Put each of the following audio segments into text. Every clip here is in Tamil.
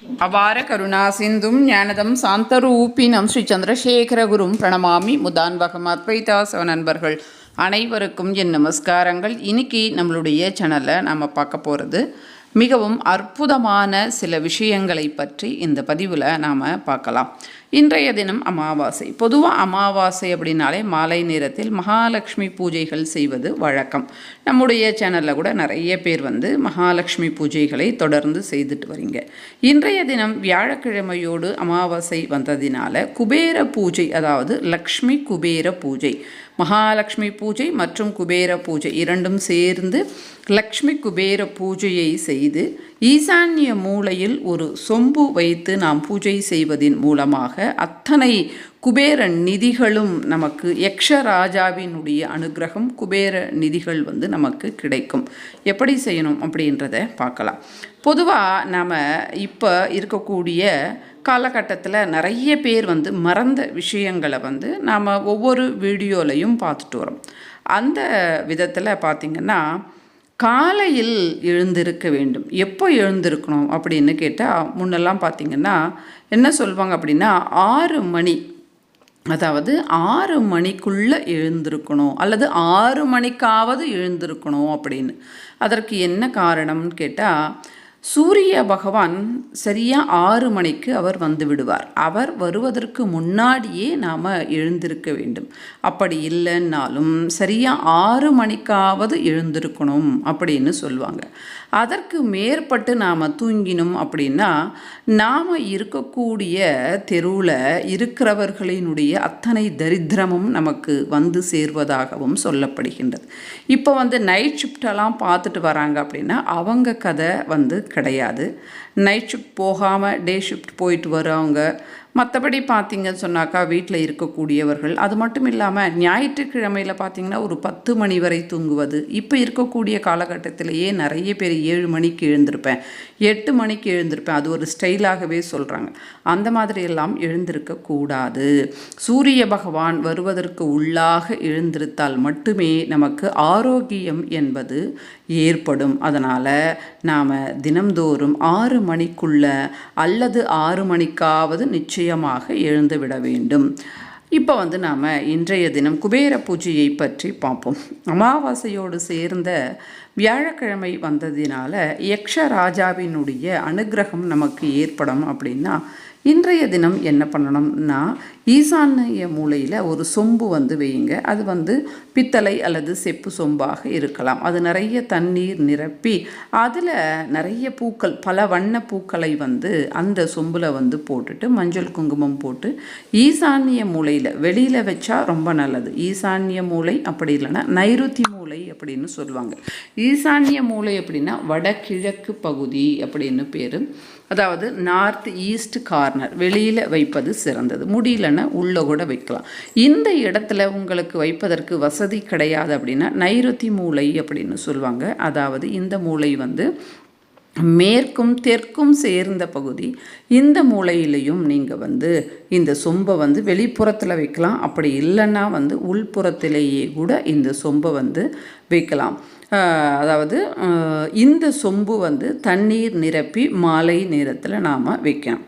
அபார கருணா சிந்தும் ஞானதம் சாந்தரூபினம் ஸ்ரீ சந்திரசேகரகுரும் பிரணமாமி முதான்வகம் அத்வைதாசவ நண்பர்கள் அனைவருக்கும் என் நமஸ்காரங்கள். இன்னைக்கு நம்மளுடைய சேனலில் நாம் பார்க்க போகிறது மிகவும் அற்புதமான சில விஷயங்களை பற்றி இந்த பதிவில் நாம் பார்க்கலாம். இன்றைய தினம் அமாவாசை. பொதுவாக அமாவாசை அப்படின்னாலே மாலை நேரத்தில் மகாலட்சுமி பூஜைகள் செய்வது வழக்கம். நம்முடைய சேனலில் கூட நிறைய பேர் மகாலட்சுமி பூஜைகளை தொடர்ந்து செய்துட்டு வரீங்க. இன்றைய தினம் வியாழக்கிழமையோடு அமாவாசை வந்ததினால குபேர பூஜை, அதாவது லக்ஷ்மி குபேர பூஜை, மகாலட்சுமி பூஜை மற்றும் குபேர பூஜை இரண்டும் சேர்ந்து லக்ஷ்மி குபேர பூஜையை செய்து ஈசான்ய மூலையில் ஒரு சொம்பு வைத்து நாம் பூஜை செய்வதின் மூலமாக அத்தனை குபேர நிதிகளும் நமக்கு யக்ஷராஜாவினுடைய அனுகிரகம், குபேர நிதிகள் நமக்கு கிடைக்கும். எப்படி செய்யணும் அப்படின்றத பார்க்கலாம். பொதுவாக நாம் இப்போ இருக்கக்கூடிய காலகட்டத்தில் நிறைய பேர் மறந்த விஷயங்களை நாம் ஒவ்வொரு வீடியோலையும் பார்த்துட்டு வரோம். அந்த விதத்தில் பார்த்திங்கன்னா, காலையில் எழுந்திருக்க வேண்டும். எப்போ எழுந்திருக்கணும் அப்படின்னு கேட்டால், முன்னெல்லாம் பார்த்திங்கன்னா என்ன சொல்லுவாங்க அப்படின்னா 6 மணி, அதாவது 6 மணிக்குள்ளே எழுந்திருக்கணும் அல்லது 6 மணிக்காவது எழுந்திருக்கணும் அப்படின்னு. அதற்கு என்ன காரணம்னு கேட்டால், சூரிய பகவான் சரியாக 6 மணிக்கு அவர் வந்து விடுவார். அவர் வருவதற்கு முன்னாடியே நாம் எழுந்திருக்க வேண்டும். அப்படி இல்லைன்னாலும் சரியாக 6 மணிக்காவது எழுந்திருக்கணும் அப்படின்னு சொல்லுவாங்க. அதற்கு மேற்பட்டு நாம் தூங்கினோம் அப்படின்னா நாம் இருக்கக்கூடிய தெருவில் இருக்கிறவர்களினுடைய அத்தனை தரித்திரமும் நமக்கு வந்து சேர்வதாகவும் சொல்லப்படுகின்றது. இப்போ நைட் ஷிஃப்டெல்லாம் பார்த்துட்டு வராங்க அப்படின்னா அவங்க கதை கிடையாது. நைட் ஷிஃப்ட் போகாமல் டே ஷிஃப்ட் போயிட்டு வரவங்க, மற்றபடி பார்த்திங்கன்னு சொன்னாக்கா வீட்டில் இருக்கக்கூடியவர்கள், அது மட்டும் இல்லாமல் ஞாயிற்றுக்கிழமையில் பார்த்திங்கன்னா ஒரு 10 மணி வரை தூங்குவது. இப்போ இருக்கக்கூடிய காலகட்டத்திலேயே நிறைய பேர் 7 மணிக்கு எழுந்திருப்பேன், 8 மணிக்கு எழுந்திருப்பேன், அது ஒரு ஸ்டைலாகவே சொல்கிறாங்க. அந்த மாதிரியெல்லாம் எழுந்திருக்கக்கூடாது. சூரிய பகவான் வருவதற்கு உள்ளாக எழுந்திருத்தால் மட்டுமே நமக்கு ஆரோக்கியம் என்பது ஏற்படும். அதனால் நாம் தினம்தோறும் 6 மணிக்குள்ள அல்லது 6 மணிக்காவது நிச்சயமாக எழுந்து விட வேண்டும். இப்போ நாம் இன்றைய தினம் குபேர பூஜையை பற்றி பார்ப்போம். அமாவாசையோடு சேர்ந்த வியாழக்கிழமை வந்ததினால யக்ஷராஜாவினுடைய அனுகிரகம் நமக்கு ஏற்படும். அப்படின்னா இன்றைய தினம் என்ன பண்ணணும்னா, ஈசான்ய மூலையில் ஒரு சொம்பு வையுங்க. அது பித்தளை அல்லது செப்பு சொம்பாக இருக்கலாம். அது நிறைய தண்ணீர் நிரப்பி அதில் நிறைய பூக்கள், பல வண்ண பூக்களை அந்த சொம்பில் போட்டுட்டு மஞ்சள் குங்குமம் போட்டு ஈசான்ய மூலையில், வெளியில் வச்சா ரொம்ப நல்லது. ஈசான்ய மூலை அப்படி இல்லைன்னா நைருத்தி மூலை அப்படின்னு சொல்லுவாங்க. ஈசான்ய மூலை அப்படின்னா வடகிழக்கு பகுதி அப்படின்னு பேர். அதாவது நார்த் ஈஸ்ட் கார்னர் வெளியில் வைப்பது சிறந்தது. முடியலன்னா உள்ளே கூட வைக்கலாம். இந்த இடத்துல உங்களுக்கு வைப்பதற்கு வசதி கிடையாது அப்படின்னா நைருத்தி மூலை அப்படின்னு சொல்லுவாங்க. அதாவது இந்த மூலை மேற்கும் தெற்கும் சேர்ந்த பகுதி. இந்த மூலையிலையும் நீங்கள் இந்த சொம்பை வெளிப்புறத்தில் வைக்கலாம். அப்படி இல்லைன்னா உள்புறத்திலேயே கூட இந்த சொம்பை வைக்கலாம். அதாவது இந்த சொம்பு தண்ணீர் நிரப்பி மாலை நேரத்தில் நாம் வைக்கணும்.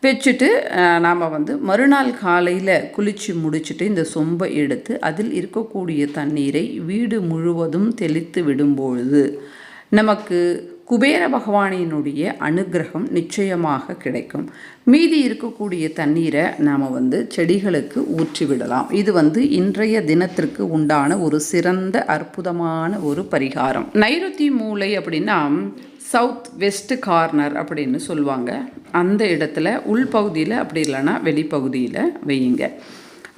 வச்சுட்டு நாம் மறுநாள் காலையில் குளித்து முடிச்சுட்டு இந்த சொம்பை எடுத்து அதில் இருக்கக்கூடிய தண்ணீரை வீடு முழுவதும் தெளித்து விடும்பொழுது நமக்கு குபேர பகவானினுடைய அனுகிரகம் நிச்சயமாக கிடைக்கும். மீதி இருக்கக்கூடிய தண்ணீரை நாம் செடிகளுக்கு ஊற்றிவிடலாம். இது இன்றைய தினத்திற்கு உண்டான ஒரு சிறந்த அற்புதமான ஒரு பரிகாரம். நைருத்தி மூலை அப்படின்னா சவுத் வெஸ்ட் கார்னர் அப்படின்னு சொல்லுவாங்க. அந்த இடத்துல உள்பகுதியில் அப்படி இல்லைன்னா வெளிப்பகுதியில் வையுங்க.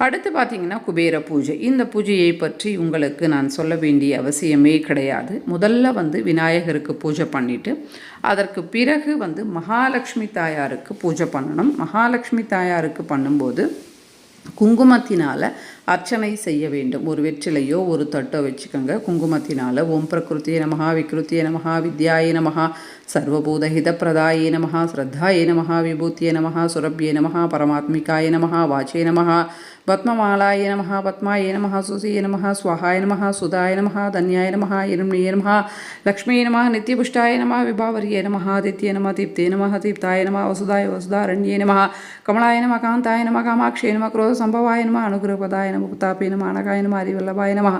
அடுத்து பார்த்திங்கன்னா குபேர பூஜை. இந்த பூஜையை பற்றி உங்களுக்கு நான் சொல்ல வேண்டிய அவசியமே கிடையாது. முதல்ல விநாயகருக்கு பூஜை பண்ணிவிட்டு அதற்கு பிறகு மகாலட்சுமி தாயாருக்கு பூஜை பண்ணணும். மகாலட்சுமி தாயாருக்கு பண்ணும்போது குங்குமத்தினால் அர்ச்சனை செய்ய வேண்டும். ஒரு வெற்றிலையோ ஒரு தட்டோ வச்சுக்கோங்க. குங்குமத்தினால் ஓம் பிரகிருத்தியே நமஹா, விக்ருத்தியே நமஹா, வித்யாயே நமஹா, சர்வபூத ஹிதப்பிரதாயே நமஹா, ஸ்ரத்தாயே நமஹா, விபூத்தியே நமஹா, சுரபியே நமஹா, பரமாத்மிகாயே நமஹா, வாச்சே நமஹா, பத்மமாலாய நமः பத்மாய நமः சுசியே நமः ஸ்வாஹாய நமः சுதாய நமः தன்யாய நமः இரண்யே நமः லக்ஷ்மியே நமः நித்யபுஷ்டாய நமः விபாவரியே நமः ஆதித்யே நமः தீப்தே நமः தீப்தாய நமः வசுதாய வசுதாரண்யே நமः கமலாய நமः காந்தாய நமः காமாட்சியே நமः क्रोध संभवाय नमः अनुग्रहपदाय नमः प्रतापे नमः अनकाय नमः हरिवल्लभाय नमः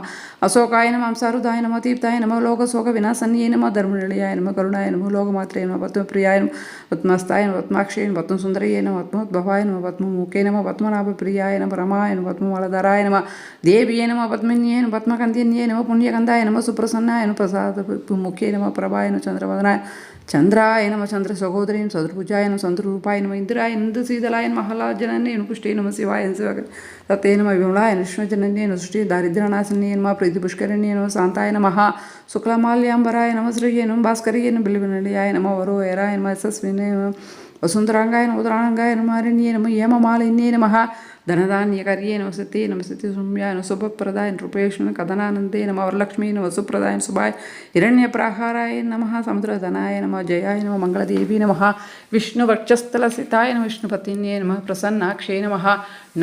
अशोकाय नमः अंसारुदाय नमः तीर्थाय नमः लोकशोक विनाशन्ये नमः धर्मनिलयाय नमः करुणाय नमः लोकमात्रे नमः पद्मप्रियाय नमः पद्मस्ताय नमः पद्माक्षये नमः पद्मसुन्दर्ये नमः पद्मोद्भवाय नमः पद्ममुखे नमः पद्मनाभप्रियाय नमः रमाय नमः पद्मवलधराय नमः देव्ये नमः पद्मिन्ये नमः पद्मकन्दिन्ये नमः पुण्यकन्दाय नमः सुप्रसन्नाय नमः प्रसादमुखे नमः प्रभाय नमः चन्द्रवदनाय चंद्राय नमः चंद्र सहोदरी चतुर्भुजाय नमः चंद्ररूपाय नमः इंद्राय इंद्रशीतलाय नमः हलाजनन्ये नमः पुष्टे नमः शिवाय शिवाय तत्ते नमः विमलाय विष्णुजनन्ये नमः सृष्टि दारिद्र्यनाशन्ये नमः प्रीतिपुष्करण्ये नमः शान्ताय नमः शुक्लमाल्याम्बराय नमः श्रीये नमः भास्कर्ये नमः बिल्वनिलयाय नमः वरोहराय नमः यशस्विने नमः वसुन्धरांगाय नमः उदरांगाय नमः अरण्ये नमः हेममालिन्ये नमः धनधान्यकर्ये नमः सत्ये नमः सत्यसौम्याय नमः शुभप्रदाय नृपेष्ण कदनानन्दे नमः वरलक्ष्मी नमः सुप्रदाय सुभाय हिरण्यप्राहाराय नमः समुद्रधनाय नमः जयाय नमः मंगलदेवी नमः विष्णुवक्षस्थलसिताय नमः विष्णुपतिन्ये नमः प्रसन्नाक्षे नमः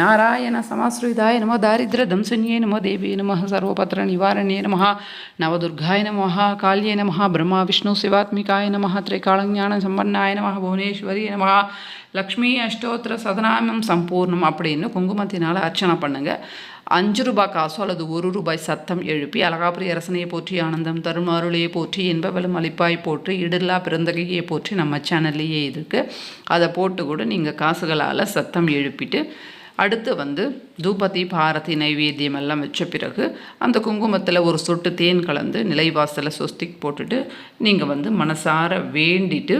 नारायण समाश्रिताय नमः दारिद्र्यदंसन्ये नमः देवी नमः सर्वपत्रनिवारण्ये नमः नवदुर्गाय नमः काल्ये नमः ब्रह्मा विष्णु शिवात्मिकाय नमः त्रिकालज्ञानसम्पन्नाय नमः भुवनेश्वरी नमः லக்ஷ்மி அஷ்டோத்திர சதநாமம் சம்பூர்ணம் அப்படின்னு குங்குமத்தினால் அர்ச்சனை பண்ணுங்கள். 5 ரூபாய் காசோ அல்லது 1 ரூபாய் சத்தம் எழுப்பி அழகாபுரி அரசனையை போற்றி ஆனந்தம் தரும் அருளையை போற்றி இன்பவலும் அளிப்பாய் போற்றி இடர்லா பிறந்தகையை போற்றி நம்ம சேனல்லையே இருக்குது. அதை போட்டு கூட நீங்கள் காசுகளால் சத்தம் எழுப்பிட்டு அடுத்து தூபதி பாரதி நைவேத்தியம் எல்லாம் வச்ச பிறகு அந்த குங்குமத்தில் ஒரு சொட்டு தேன் கலந்து நிலைவாசலை சொஸ்திக் போட்டுட்டு நீங்கள் மனசார வேண்டிட்டு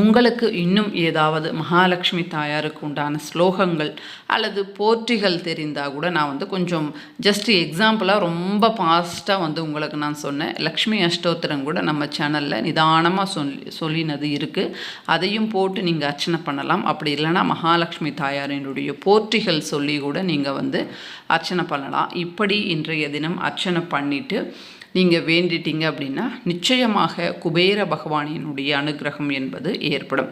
உங்களுக்கு இன்னும் ஏதாவது மகாலட்சுமி தாயாருக்கு உண்டான ஸ்லோகங்கள் அல்லது போற்றிகள் தெரிந்தால் கூட நான் கொஞ்சம் ஜஸ்ட் எக்ஸாம்பிளாக ரொம்ப ஃபாஸ்ட்டாக உங்களுக்கு நான் சொன்னேன். லக்ஷ்மி அஷ்டோத்திரம் கூட நம்ம சேனலில் நிதானமாக சொல்லினது இருக்குது. அதையும் போட்டு நீங்கள் அர்ச்சனை பண்ணலாம். அப்படி இல்லைனா மகாலட்சுமி தாயாரினுடைய போற்றிகள் சொல்லி கூட நீங்கள் அர்ச்சனை பண்ணலாம். இப்படி இன்றைய தினம் அர்ச்சனை பண்ணிவிட்டு நீங்கள் வேண்டிட்டீங்க அப்படின்னா நிச்சயமாக குபேர பகவானினுடைய அனுகிரகம் என்பது ஏற்படும்.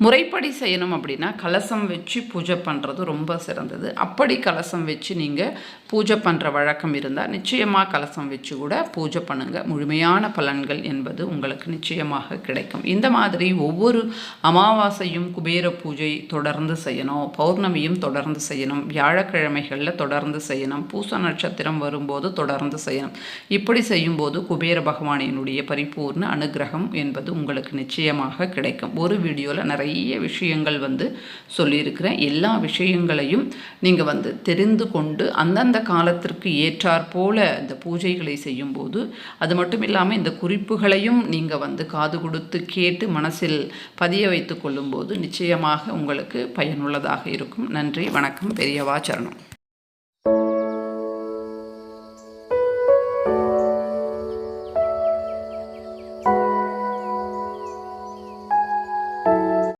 முறைப்படி செய்யணும் அப்படின்னா கலசம் வச்சு பூஜை பண்ணுறது ரொம்ப சிறந்தது. அப்படி கலசம் வச்சு நீங்கள் பூஜை பண்ணுற வழக்கம் இருந்தால் நிச்சயமாக கலசம் வச்சு கூட பூஜை பண்ணுங்கள். முழுமையான பலன்கள் என்பது உங்களுக்கு நிச்சயமாக கிடைக்கும். இந்த மாதிரி ஒவ்வொரு அமாவாசையும் குபேர பூஜை தொடர்ந்து செய்யணும், பௌர்ணமியும் தொடர்ந்து செய்யணும், வியாழக்கிழமைகளில் தொடர்ந்து செய்யணும், பூச நட்சத்திரம் வரும்போது தொடர்ந்து செய்யணும். இப்படி செய்யும்போது குபேர பகவானினுடைய பரிபூர்ண அனுகிரகம் என்பது உங்களுக்கு நிச்சயமாக கிடைக்கும். ஒரு வீடியோவில் நிறைய விஷயங்கள் சொல்லியிருக்கிறேன். எல்லா விஷயங்களையும் நீங்கள் தெரிந்து கொண்டு அந்தந்த காலத்திற்கு ஏற்றாற் போல இந்த பூஜைகளை செய்யும்போது அது மட்டும் இல்லாமல் இந்த குறிப்புகளையும் நீங்கள் காது கொடுத்து கேட்டு மனசில் பதிய வைத்து கொள்ளும்போது நிச்சயமாக உங்களுக்கு பயனுள்ளதாக இருக்கும். நன்றி, வணக்கம். பெரியவா சரணம்.